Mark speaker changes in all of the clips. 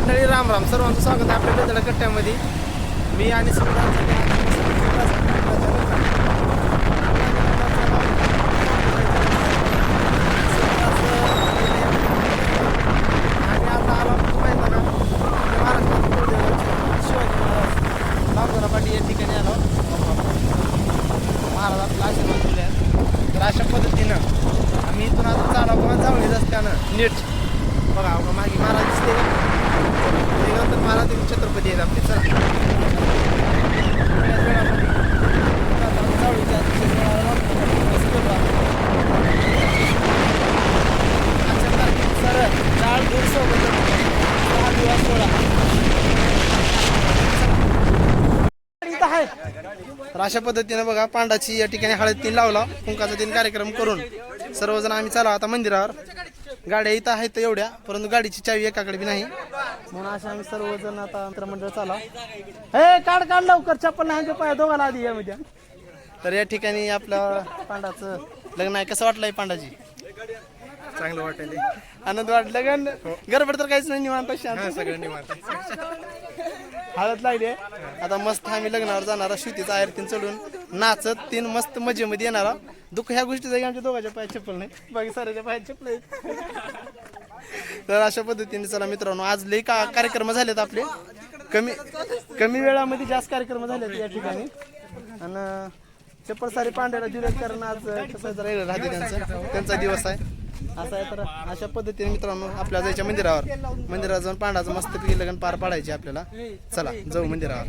Speaker 1: मंडळी राम राम, सर्वांचं स्वागत आहे आपल्या बेदडा कट्ट्यामध्ये. मी आणि पाठी या ठिकाणी आलो. महाराज आपला आशीर्वाद दिले आहेत. तर अशा पद्धतीनं आम्ही इथून आता चालू किंवा जावळीत असताना नीट बघा मागे महाराज दिसते तर महाराज छत्रपती आहेत आपले. चला सर चार दिवस आहे. तर अशा पद्धतीनं बघा पांडाची या ठिकाणी हळद तीन लावला, कुंकाचा तीन कार्यक्रम करून सर्वजण आम्ही चालू आता मंदिरावर. गाड्या इथं आहेत एवढ्या, परंतु गाडीची चावी एकाकडे बी नाही, म्हणून अशा आम्ही सर्वजण आता मित्रमंडळ चाला. हे काढ लवकर, चप्पल नाही पाय दोघांना आधी यामध्ये. तर या ठिकाणी आपल्या पांडाचं लग्न आहे. कसं वाटलंय पांडाजी?
Speaker 2: चांगलं वाटेल,
Speaker 1: आनंद वाटलं का? गडबड तर काहीच नाही, निवांत
Speaker 2: सगळं निवांत.
Speaker 1: हळद लागली आहे. आता मस्त आम्ही लग्नावर जाणारा, शिवतीचा आयरतीन चढून नाचत तीन मस्त मजेमध्ये येणारा. दुःख ह्या गोष्टीचं की आमच्या दोघांच्या पायात चप्पल नाही, बाकी साऱ्याच्या पायात चप्पल आहेत. तर अशा पद्धतीने चला मित्रांनो, आज लई कार्यक्रम झालेत आपले. कमी वेळामध्ये जास्त कार्यक्रम झालेत या ठिकाणी. आणि चप्पल सारे पांढऱ्याला दिलेत, कारण आज कसं जरा वेगळं राहते त्यांचा दिवस आहे असा आहे. तर अशा पद्धतीने मित्रांनो आपल्या जायच्या मंदिरावर जाऊन पांडाचं मस्तपैकी लग्न पार पाडायचे आपल्याला. चला जाऊ मंदिरावर.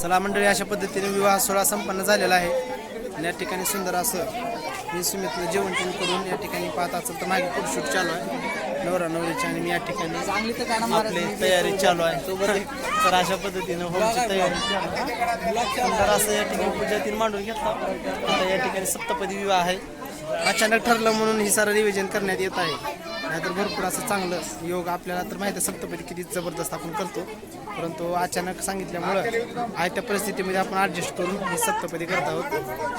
Speaker 1: चला मंडळी, अशा पद्धतीने विवाह सोहळा संपन्न झालेला आहे. आणि या ठिकाणी सुंदर असं मी सुमितलं जेवण करून या ठिकाणी पाहत असेल तर मागे फोटोशूट चालू आहे नवरा नवरीची, आणि मी या ठिकाणी आपली तयारी चालू आहे. तर अशा पद्धतीनं होमची तयारी सुंदर असं या ठिकाणी पूजा तीन मांडून घेतला. आता या ठिकाणी सप्तपदी विवाह आहे. अचानक ठरलं म्हणून ही सारं नियोजन करण्यात येत आहे. नाहीतर भरपूर असं चांगलं योग आपल्याला तर माहिती आहे सप्तपदी किती जबरदस्त आपण करतो, परंतु अचानक सांगितल्यामुळं आहे त्या परिस्थितीमध्ये आपण ॲडजस्ट करून ही सप्तपदी करत आहोत.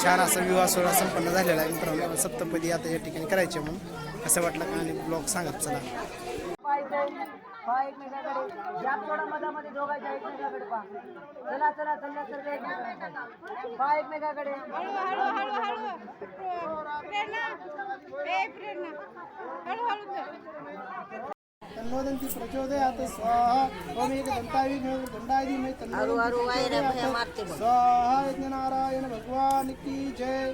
Speaker 1: छान असा विवाह सोहळा संपन्न झालेला आहे मित्रांनो. सप्तपदी आता या ठिकाणी करायचे म्हणून कसं वाटलं का आणि ब्लॉग सांगत चला. प्रचोदयात स्वाहा ओम एक दंताई में दंडाई में स्वाहा नारायण भगवान की जय.